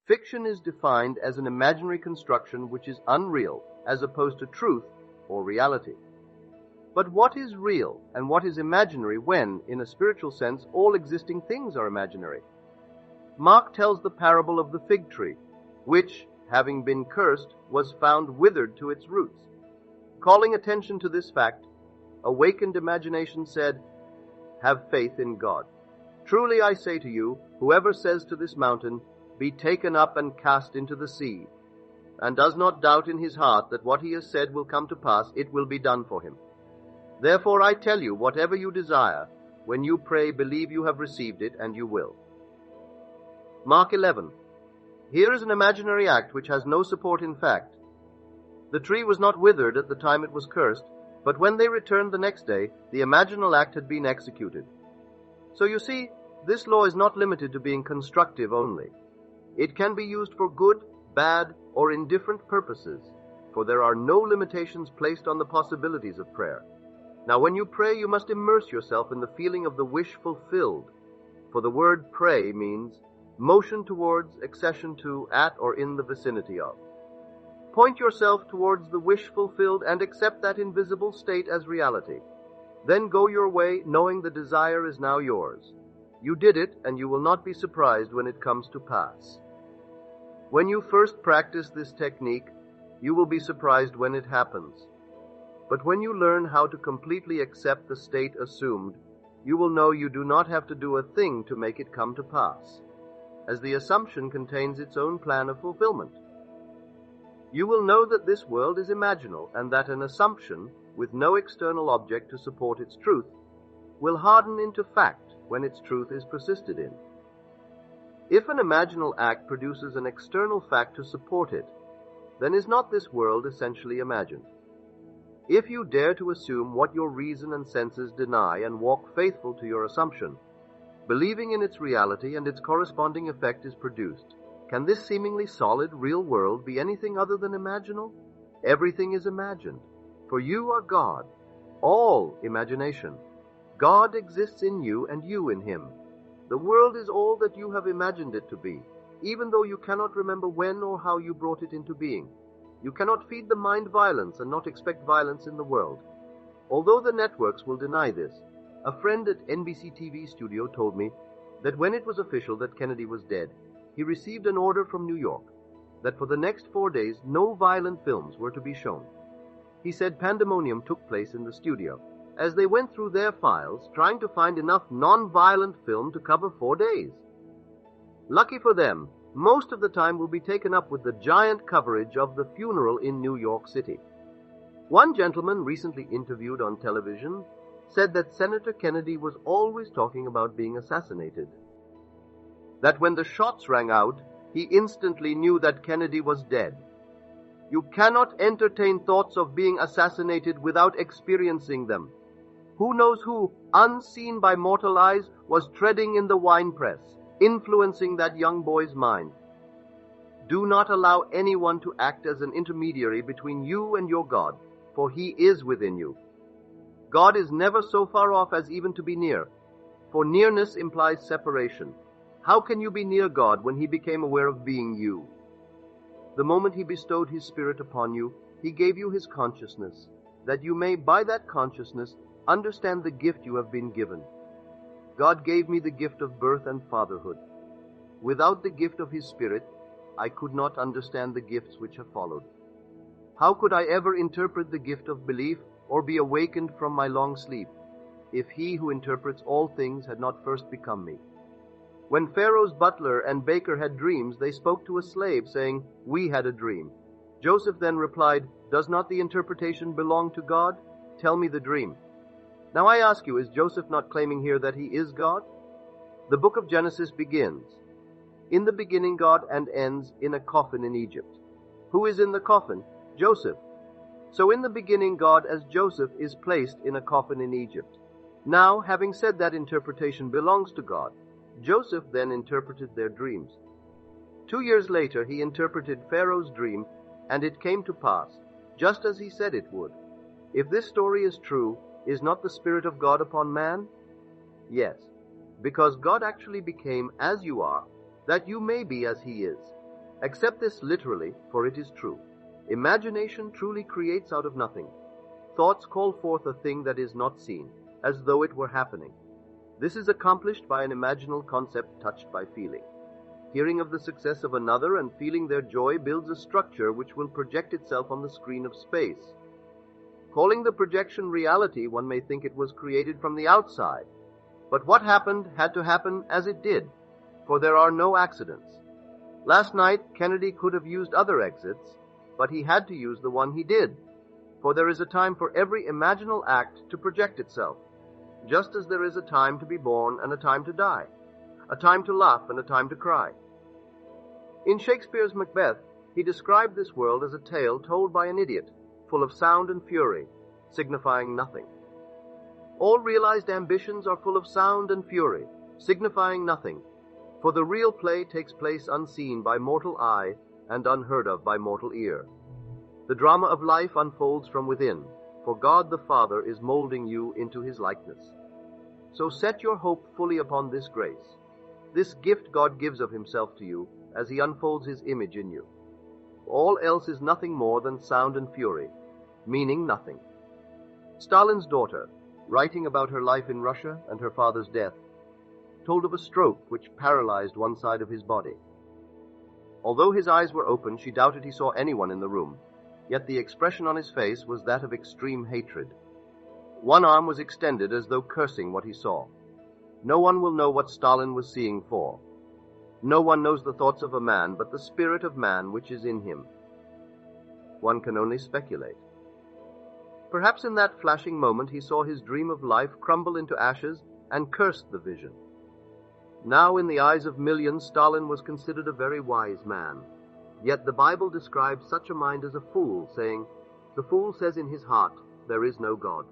Fiction is defined as an imaginary construction which is unreal, as opposed to truth or reality. But what is real and what is imaginary when, in a spiritual sense, all existing things are imaginary? Mark tells the parable of the fig tree, which, having been cursed, was found withered to its roots. Calling attention to this fact, awakened imagination said, "Have faith in God. Truly I say to you, whoever says to this mountain, 'Be taken up and cast into the sea,' and does not doubt in his heart that what he has said will come to pass, it will be done for him. Therefore I tell you, whatever you desire, when you pray, believe you have received it, and you will." Mark 11. Here is an imaginary act which has no support in fact. The tree was not withered at the time it was cursed, but when they returned the next day, the imaginal act had been executed. So you see, this law is not limited to being constructive only. It can be used for good, bad, or indifferent purposes, for there are no limitations placed on the possibilities of prayer. Now, when you pray, you must immerse yourself in the feeling of the wish fulfilled, for the word pray means motion towards, accession to, at, or in the vicinity of. Point yourself towards the wish fulfilled and accept that invisible state as reality. Then go your way, knowing the desire is now yours. You did it, and you will not be surprised when it comes to pass. When you first practice this technique, you will be surprised when it happens. But when you learn how to completely accept the state assumed, you will know you do not have to do a thing to make it come to pass, as the assumption contains its own plan of fulfillment. You will know that this world is imaginal, and that an assumption, with no external object to support its truth, will harden into fact when its truth is persisted in. If an imaginal act produces an external fact to support it, then is not this world essentially imagined? If you dare to assume what your reason and senses deny and walk faithful to your assumption, believing in its reality and its corresponding effect is produced, can this seemingly solid, real world be anything other than imaginal? Everything is imagined, for you are God, all imagination. God exists in you and you in him. The world is all that you have imagined it to be, even though you cannot remember when or how you brought it into being. You cannot feed the mind violence and not expect violence in the world. Although the networks will deny this, a friend at NBC TV studio told me that when it was official that Kennedy was dead, he received an order from New York that for the next 4 days no violent films were to be shown. He said pandemonium took place in the studio as they went through their files trying to find enough non-violent film to cover 4 days. Lucky for them, most of the time will be taken up with the giant coverage of the funeral in New York City. One gentleman recently interviewed on television said that Senator Kennedy was always talking about being assassinated. That when the shots rang out, he instantly knew that Kennedy was dead. You cannot entertain thoughts of being assassinated without experiencing them. Who knows who, unseen by mortal eyes, was treading in the winepress, influencing that young boy's mind? Do not allow anyone to act as an intermediary between you and your God, for he is within you. God is never so far off as even to be near, for nearness implies separation. How can you be near God when he became aware of being you? The moment he bestowed his Spirit upon you, he gave you his consciousness, that you may, by that consciousness, understand the gift you have been given. God gave me the gift of birth and fatherhood. Without the gift of his Spirit, I could not understand the gifts which have followed. How could I ever interpret the gift of belief or be awakened from my long sleep, if he who interprets all things had not first become me? When Pharaoh's butler and baker had dreams, they spoke to a slave, saying, "We had a dream." Joseph then replied, "Does not the interpretation belong to God? Tell me the dream." Now I ask you, is Joseph not claiming here that he is God? The book of Genesis begins, "In the beginning God," and ends, "in a coffin in Egypt." Who is in the coffin? Joseph. So in the beginning God, as Joseph, is placed in a coffin in Egypt. Now, having said that interpretation belongs to God, Joseph then interpreted their dreams. 2 years later, he interpreted Pharaoh's dream, and it came to pass, just as he said it would. If this story is true, is not the Spirit of God upon man? Yes, because God actually became as you are, that you may be as he is. Accept this literally, for it is true. Imagination truly creates out of nothing. Thoughts call forth a thing that is not seen, as though it were happening. This is accomplished by an imaginal concept touched by feeling. Hearing of the success of another and feeling their joy builds a structure which will project itself on the screen of space. Calling the projection reality, one may think it was created from the outside. But what happened had to happen as it did, for there are no accidents. Last night, Kennedy could have used other exits, but he had to use the one he did, for there is a time for every imaginal act to project itself, just as there is a time to be born and a time to die, a time to laugh and a time to cry. In Shakespeare's Macbeth, he described this world as a tale told by an idiot, full of sound and fury, signifying nothing. All realized ambitions are full of sound and fury, signifying nothing, for the real play takes place unseen by mortal eye and unheard of by mortal ear. The drama of life unfolds from within, for God the Father is molding you into his likeness. So set your hope fully upon this grace, this gift God gives of himself to you as he unfolds his image in you. All else is nothing more than sound and fury, meaning nothing. Stalin's daughter, writing about her life in Russia and her father's death, told of a stroke which paralyzed one side of his body. Although his eyes were open, she doubted he saw anyone in the room, yet the expression on his face was that of extreme hatred. One arm was extended as though cursing what he saw. No one will know what Stalin was seeing for. No one knows the thoughts of a man but the spirit of man which is in him. One can only speculate. Perhaps in that flashing moment he saw his dream of life crumble into ashes and cursed the vision. Now in the eyes of millions, Stalin was considered a very wise man. Yet the Bible describes such a mind as a fool, saying, "The fool says in his heart, there is no God."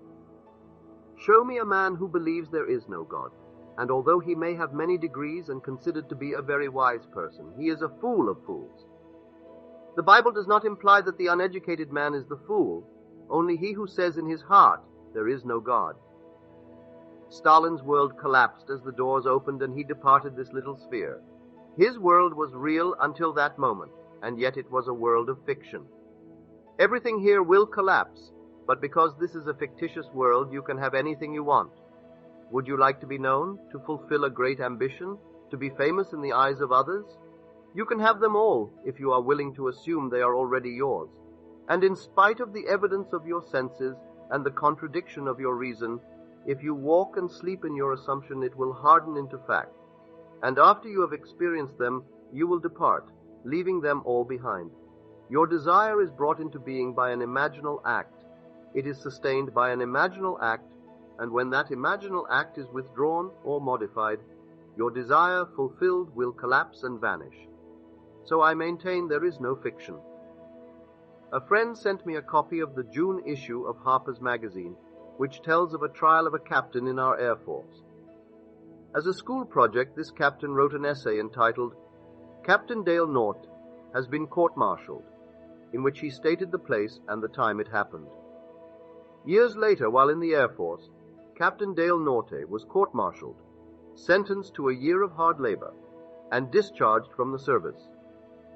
Show me a man who believes there is no God, and although he may have many degrees and considered to be a very wise person, he is a fool of fools. The Bible does not imply that the uneducated man is the fool, only he who says in his heart, there is no God. Stalin's world collapsed as the doors opened and he departed this little sphere. His world was real until that moment, and yet it was a world of fiction. Everything here will collapse, but because this is a fictitious world, you can have anything you want. Would you like to be known, to fulfill a great ambition, to be famous in the eyes of others? You can have them all if you are willing to assume they are already yours. And in spite of the evidence of your senses and the contradiction of your reason, if you walk and sleep in your assumption, it will harden into fact. And after you have experienced them, you will depart, leaving them all behind. Your desire is brought into being by an imaginal act. It is sustained by an imaginal act, and when that imaginal act is withdrawn or modified, your desire fulfilled will collapse and vanish. So I maintain there is no fiction. A friend sent me a copy of the June issue of Harper's Magazine, which tells of a trial of a captain in our Air Force. As a school project, this captain wrote an essay entitled, "Captain Dale North has been court-martialed," in which he stated the place and the time it happened. Years later, while in the Air Force, Captain Dale Norte was court-martialed, sentenced to a year of hard labor, and discharged from the service.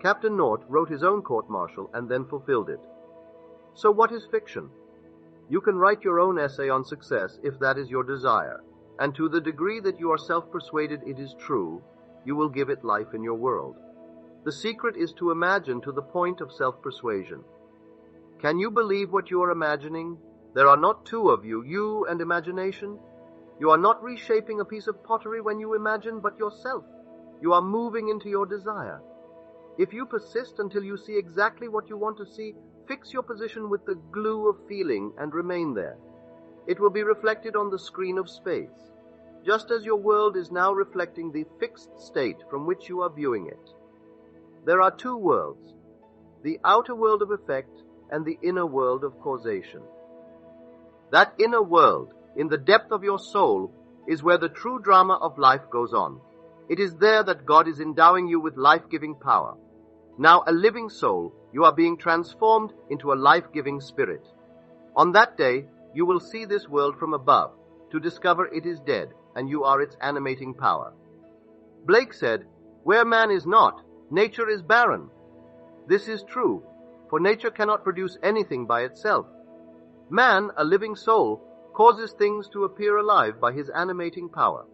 Captain Norte wrote his own court-martial and then fulfilled it. So what is fiction? You can write your own essay on success if that is your desire, and to the degree that you are self-persuaded it is true, you will give it life in your world. The secret is to imagine to the point of self-persuasion. Can you believe what you are imagining? There are not two of you, you and imagination. You are not reshaping a piece of pottery when you imagine, but yourself. You are moving into your desire. If you persist until you see exactly what you want to see, fix your position with the glue of feeling and remain there. It will be reflected on the screen of space, just as your world is now reflecting the fixed state from which you are viewing it. There are two worlds, the outer world of effect and the inner world of causation. That inner world, in the depth of your soul, is where the true drama of life goes on. It is there that God is endowing you with life-giving power. Now a living soul, you are being transformed into a life-giving spirit. On that day, you will see this world from above, to discover it is dead, and you are its animating power. Blake said, "Where man is not, nature is barren, This is true, for nature cannot produce anything by itself. Man, a living soul, causes things to appear alive by his animating power.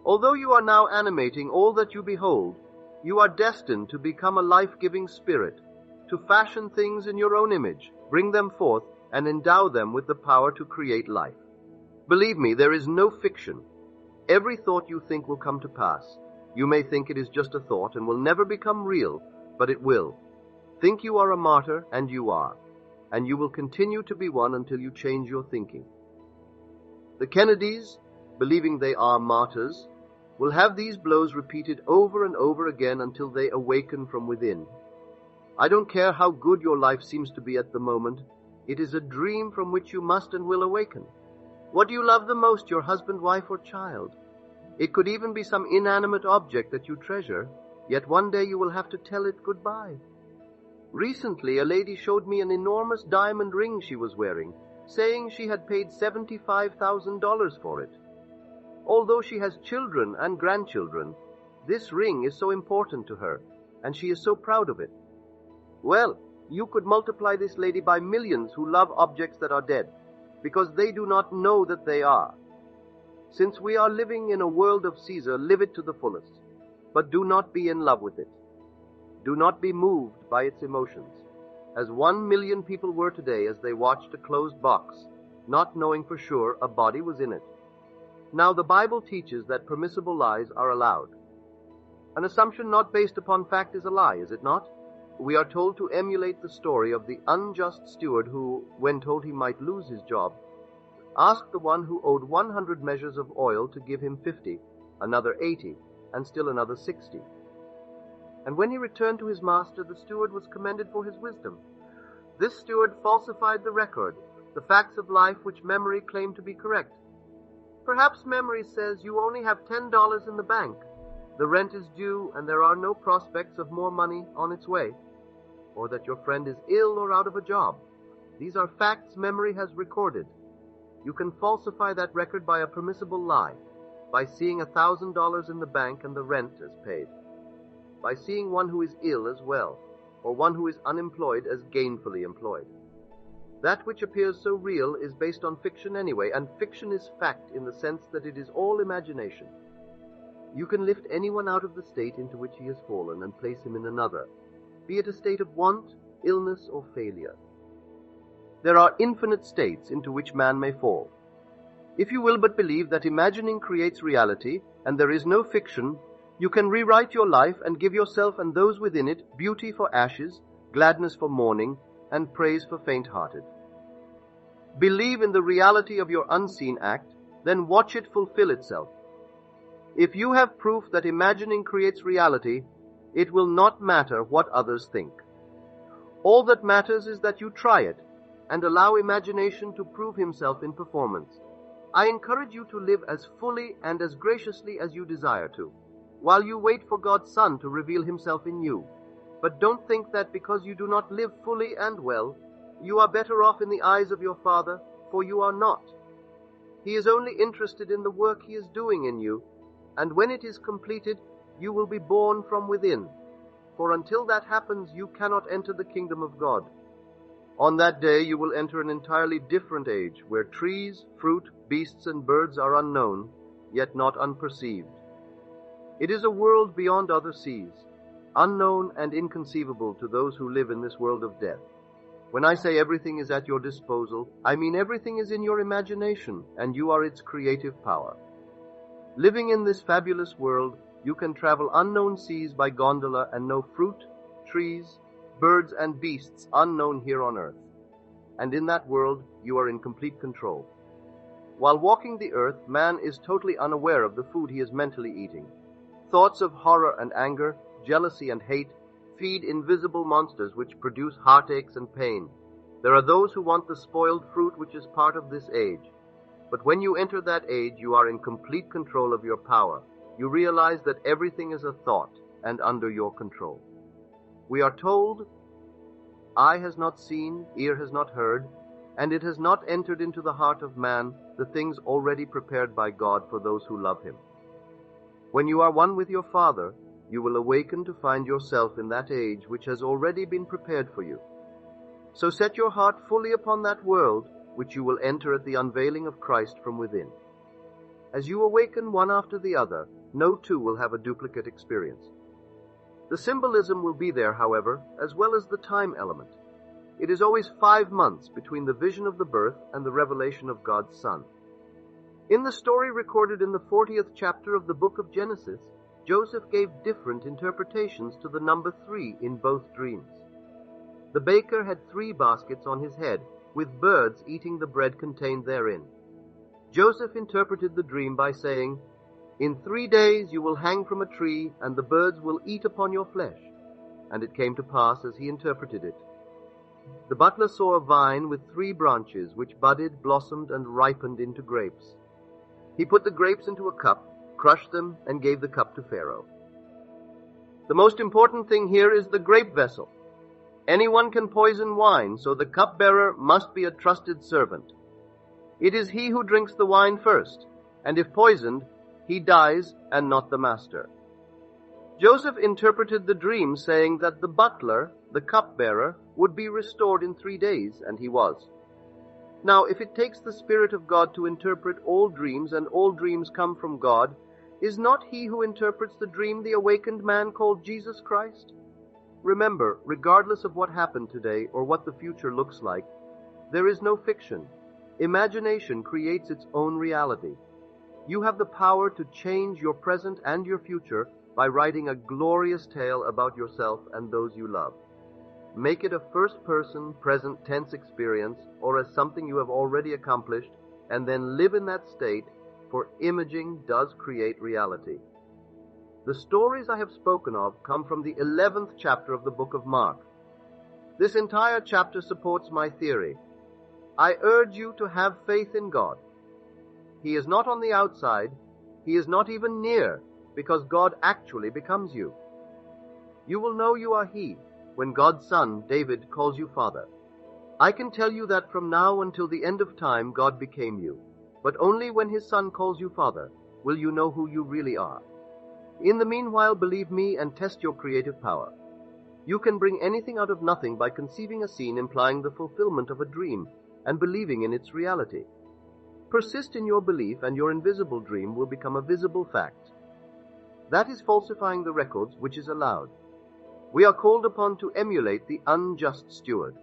Although you are now animating all that you behold, you are destined to become a life-giving spirit, to fashion things in your own image, bring them forth, and endow them with the power to create life. Believe me, there is no fiction. Every thought you think will come to pass. You may think it is just a thought and will never become real, but it will. Think you are a martyr, and you are. And you will continue to be one until you change your thinking. The Kennedys, believing they are martyrs, will have these blows repeated over and over again until they awaken from within. I don't care how good your life seems to be at the moment. It is a dream from which you must and will awaken. What do you love the most, your husband, wife, or child? It could even be some inanimate object that you treasure, yet one day you will have to tell it goodbye. Recently, a lady showed me an enormous diamond ring she was wearing, saying she had paid $75,000 for it. Although she has children and grandchildren, this ring is so important to her, and she is so proud of it. Well, you could multiply this lady by millions who love objects that are dead, because they do not know that they are. Since we are living in a world of Caesar, live it to the fullest, but do not be in love with it. Do not be moved by its emotions, as 1 million people were today as they watched a closed box, not knowing for sure a body was in it. Now, the Bible teaches that permissible lies are allowed. An assumption not based upon fact is a lie, is it not? We are told to emulate the story of the unjust steward who, when told he might lose his job, asked the one who owed 100 measures of oil to give him 50, another 80, and still another 60. And when he returned to his master, the steward was commended for his wisdom. This steward falsified the record, the facts of life which memory claimed to be correct. Perhaps memory says you only have $10 in the bank, the rent is due, and there are no prospects of more money on its way, or that your friend is ill or out of a job. These are facts memory has recorded. You can falsify that record by a permissible lie, by seeing $1,000 in the bank and the rent as paid, by seeing one who is ill as well, or one who is unemployed as gainfully employed. That which appears so real is based on fiction anyway, and fiction is fact in the sense that it is all imagination. You can lift anyone out of the state into which he has fallen and place him in another, be it a state of want, illness, or failure. There are infinite states into which man may fall. If you will but believe that imagining creates reality, and there is no fiction, you can rewrite your life and give yourself and those within it beauty for ashes, gladness for mourning, and praise for faint-hearted. Believe in the reality of your unseen act, then watch it fulfill itself. If you have proof that imagining creates reality, it will not matter what others think. All that matters is that you try it, and allow imagination to prove himself in performance. I encourage you to live as fully and as graciously as you desire to, while you wait for God's Son to reveal himself in you. But don't think that because you do not live fully and well, you are better off in the eyes of your Father, for you are not. He is only interested in the work he is doing in you, and when it is completed, you will be born from within. For until that happens, you cannot enter the kingdom of God. On that day you will enter an entirely different age, where trees, fruit, beasts, and birds are unknown, yet not unperceived. It is a world beyond other seas, unknown and inconceivable to those who live in this world of death. When I say everything is at your disposal, I mean everything is in your imagination, and you are its creative power. Living in this fabulous world, you can travel unknown seas by gondola and know fruit, trees, birds, and beasts unknown here on earth. And in that world, you are in complete control. While walking the earth, man is totally unaware of the food he is mentally eating. Thoughts of horror and anger, jealousy and hate, feed invisible monsters which produce heartaches and pain. There are those who want the spoiled fruit which is part of this age. But when you enter that age, you are in complete control of your power. You realize that everything is a thought and under your control. We are told, eye has not seen, ear has not heard, and it has not entered into the heart of man the things already prepared by God for those who love him. When you are one with your Father, you will awaken to find yourself in that age which has already been prepared for you. So set your heart fully upon that world which you will enter at the unveiling of Christ from within. As you awaken one after the other, no two will have a duplicate experience. The symbolism will be there, however, as well as the time element. It is always 5 months between the vision of the birth and the revelation of God's Son. In the story recorded in the 40th chapter of the book of Genesis, Joseph gave different interpretations to the number 3 in both dreams. The baker had 3 baskets on his head, with birds eating the bread contained therein. Joseph interpreted the dream by saying, "In 3 days you will hang from a tree, and the birds will eat upon your flesh." And it came to pass as he interpreted it. The butler saw a vine with 3 branches, which budded, blossomed, and ripened into grapes. He put the grapes into a cup, crushed them, and gave the cup to Pharaoh. The most important thing here is the grape vessel. Anyone can poison wine, so the cupbearer must be a trusted servant. It is he who drinks the wine first, and if poisoned, he dies and not the master. Joseph interpreted the dream saying that the butler, the cupbearer, would be restored in 3 days, and he was. Now, if it takes the Spirit of God to interpret all dreams, and all dreams come from God, is not he who interprets the dream the awakened man called Jesus Christ? Remember, regardless of what happened today or what the future looks like, there is no fiction. Imagination creates its own reality. You have the power to change your present and your future by writing a glorious tale about yourself and those you love. Make it a first-person, present tense experience, or as something you have already accomplished, and then live in that state, for imaging does create reality. The stories I have spoken of come from the 11th chapter of the book of Mark. This entire chapter supports my theory. I urge you to have faith in God. He is not on the outside. He is not even near, because God actually becomes you. You will know you are He when God's Son, David, calls you Father. I can tell you that from now until the end of time, God became you. But only when His Son calls you Father will you know who you really are. In the meanwhile, believe me and test your creative power. You can bring anything out of nothing by conceiving a scene implying the fulfillment of a dream and believing in its reality. Persist in your belief, and your invisible dream will become a visible fact. That is falsifying the records which is allowed. We are called upon to emulate the unjust steward.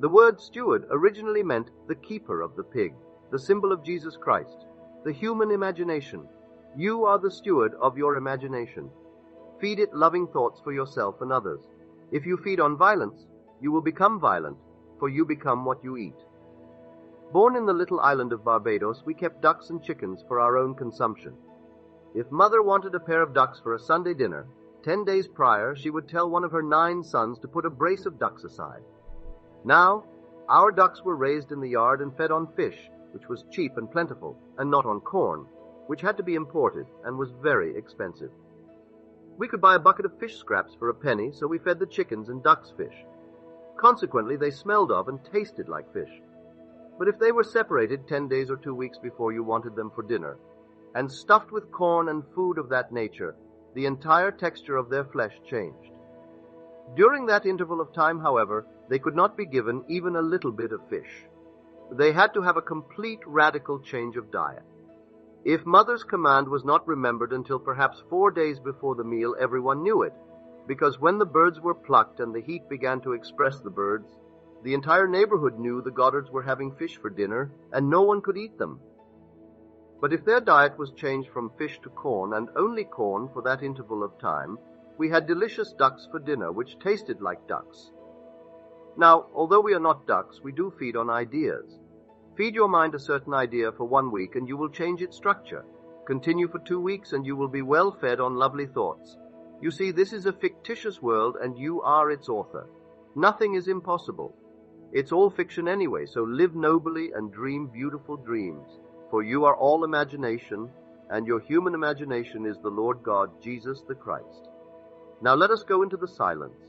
The word steward originally meant the keeper of the pig, the symbol of Jesus Christ, the human imagination. You are the steward of your imagination. Feed it loving thoughts for yourself and others. If you feed on violence, you will become violent, for you become what you eat. Born in the little island of Barbados, we kept ducks and chickens for our own consumption. If Mother wanted a pair of ducks for a Sunday dinner, 10 days prior she would tell one of her 9 sons to put a brace of ducks aside. Now, our ducks were raised in the yard and fed on fish, which was cheap and plentiful, and not on corn, which had to be imported and was very expensive. We could buy a bucket of fish scraps for a penny, so we fed the chickens and ducks fish. Consequently, they smelled of and tasted like fish. But if they were separated 10 days or 2 weeks before you wanted them for dinner, and stuffed with corn and food of that nature, the entire texture of their flesh changed. During that interval of time, however, they could not be given even a little bit of fish. They had to have a complete radical change of diet. If Mother's command was not remembered until perhaps 4 days before the meal, everyone knew it, because when the birds were plucked and the heat began to express the birds, the entire neighborhood knew the Goddards were having fish for dinner, and no one could eat them. But if their diet was changed from fish to corn, and only corn for that interval of time, we had delicious ducks for dinner, which tasted like ducks. Now, although we are not ducks, we do feed on ideas. Feed your mind a certain idea for 1 week, and you will change its structure. Continue for 2 weeks, and you will be well fed on lovely thoughts. You see, this is a fictitious world, and you are its author. Nothing is impossible. It's all fiction anyway, so live nobly and dream beautiful dreams. For you are all imagination, and your human imagination is the Lord God, Jesus the Christ. Now let us go into the silence.